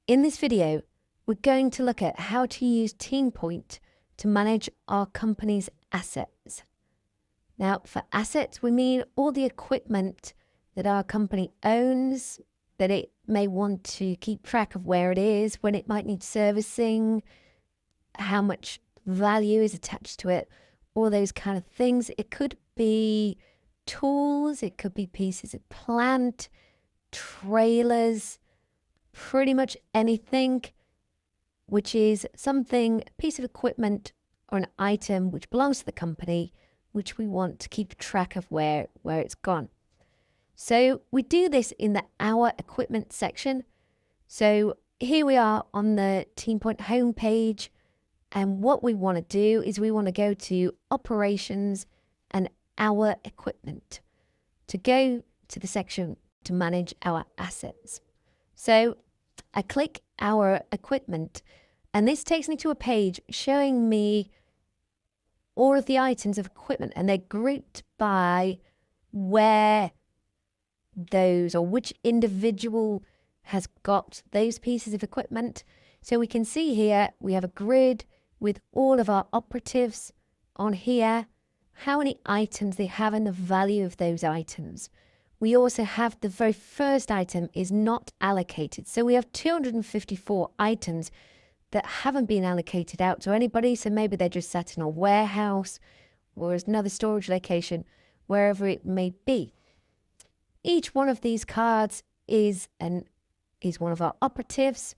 In this video, we're going to look at how to use TeamPoint to manage our company's assets. Now, for assets, we mean all the equipment that our company owns, that it may want to keep track of where it is, when it might need servicing, how much value is attached to it, all those kind of things. It could be tools, it could be pieces of plant, trailers, pretty much anything which is something, a piece of equipment or an item which belongs to the company, which we want to keep track of where it's gone. So we do this in the Our Equipment section. So here we are on the TeamPoint homepage, and what we want to do is we want to go to Operations and Our Equipment to go to the section to manage our assets. So I click Our Equipment, and this takes me to a page showing me all of the items of equipment, and they're grouped by where those or which individual has got those pieces of equipment. So we can see here we have a grid with all of our operatives on here, how many items they have and the value of those items. We also have the very first item is not allocated. So we have 254 items that haven't been allocated out to anybody. So maybe they're just sat in a warehouse or another storage location, wherever it may be. Each one of these cards is one of our operatives.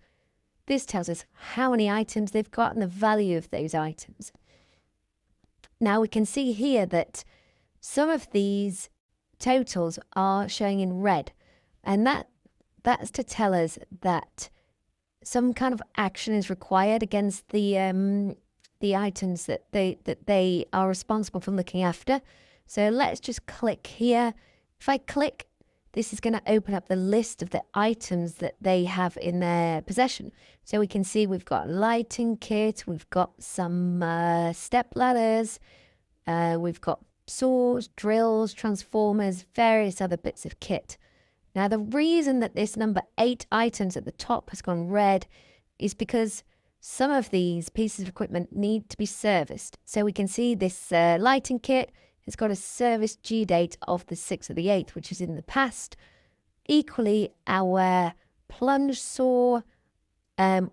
This tells us how many items they've got and the value of those items. Now we can see here that some of these totals are showing in red, and that's to tell us that some kind of action is required against the items that they are responsible for looking after. So let's just click here. If I click, this is going to open up the list of the items that they have in their possession. So we can see we've got a lighting kit, we've got some step ladders, we've got saws, drills, transformers, various other bits of kit. Now, the reason that this number 8 items at the top has gone red is because some of these pieces of equipment need to be serviced. So we can see this lighting kit has got a service due date of the 6th of the 8th, which is in the past. Equally, our plunge saw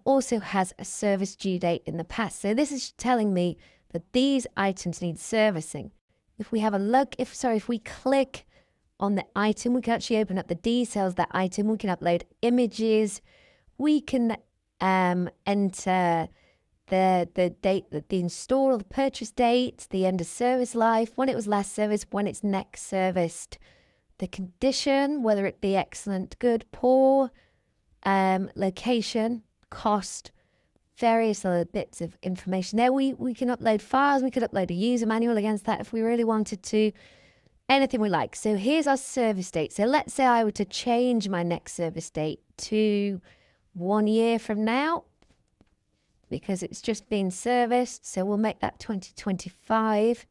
also has a service due date in the past. So this is telling me that these items need servicing. If we have a look, if we click on the item, we can actually open up the details of that item. We can upload images. We can enter the date that the install or the purchase date, the end of service life, when it was last serviced, when it's next serviced, the condition, whether it be excellent, good, poor, location, cost, various other bits of information. There we can upload files. We could upload a user manual against that if we really wanted to. Anything we like. So here's our service date. So let's say I were to change my next service date to 1 year from now, because it's just been serviced. So we'll make that 2025.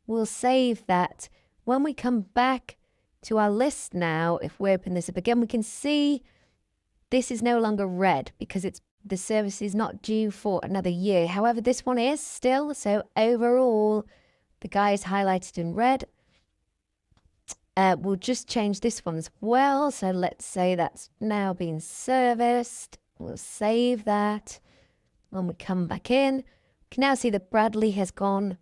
We'll save that. When we come back to our list now, if we open this up again, we can see this is no longer red because the service is not due for another year. However, this one is still. So overall, the guy is highlighted in red. We'll just change this one as well. So let's say that's now been serviced. We'll save that. When we come back in, we can now see that Bradley has gone,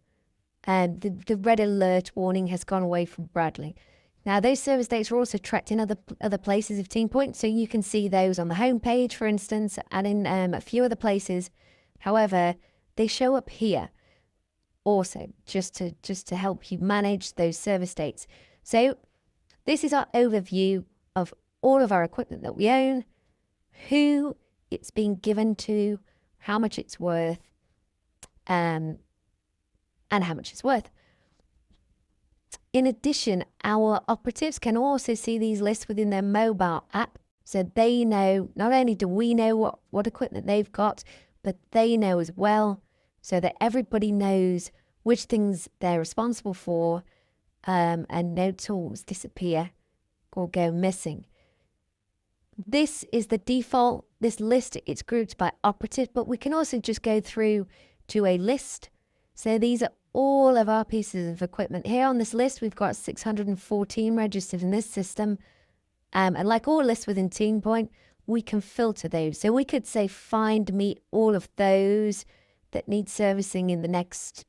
and the red alert warning has gone away from Bradley. Now, those service dates are also tracked in other places of TeamPoint, so you can see those on the home page, for instance, and in a few other places. However, they show up here also, just to help you manage those service dates. So this is our overview of all of our equipment that we own, who it's been given to, how much it's worth, and how much it's worth. In addition, our operatives can also see these lists within their mobile app, so they know, not only do we know what equipment they've got, but they know as well, so that everybody knows which things they're responsible for, and no tools disappear or go missing. this is the default, this list, it's grouped by operative, but we can also just go through to a list. So these are all of our pieces of equipment. Here on this list, we've got 614 registered in this system. And like all lists within TeamPoint, we can filter those. So we could say, find me all of those that need servicing in the next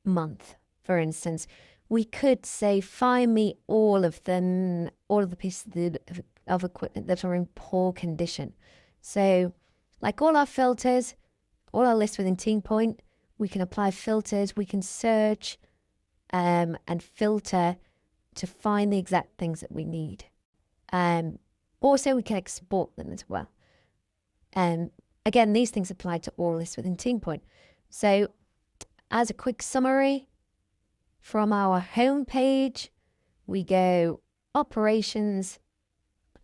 month, for instance. We could say, find me all of them, all of the pieces of equipment that are in poor condition. So like all our filters, all our lists within TeamPoint, we can apply filters, we can search and filter to find the exact things that we need. Also, we can export them as well. Again, these things apply to all lists within TeamPoint. So as a quick summary, from our home page, we go operations,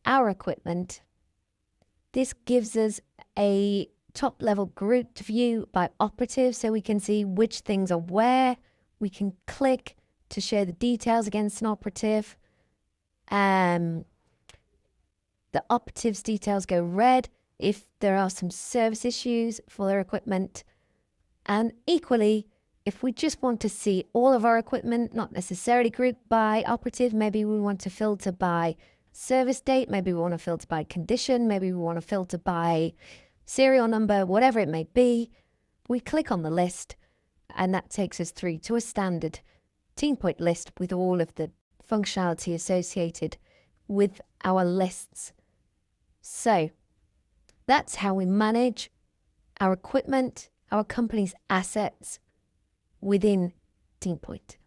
our equipment. This gives us a top level grouped view by operative, so we can see which things are where. We can click to share the details against an operative. The operative's details go red if there are some service issues for their equipment. And equally, if we just want to see all of our equipment, not necessarily grouped by operative, maybe we want to filter by service date, maybe we want to filter by condition, maybe we want to filter by serial number, whatever it may be, we click on the list and that takes us through to a standard TeamPoint list with all of the functionality associated with our lists. So that's how we manage our equipment, our company's assets within TeamPoint.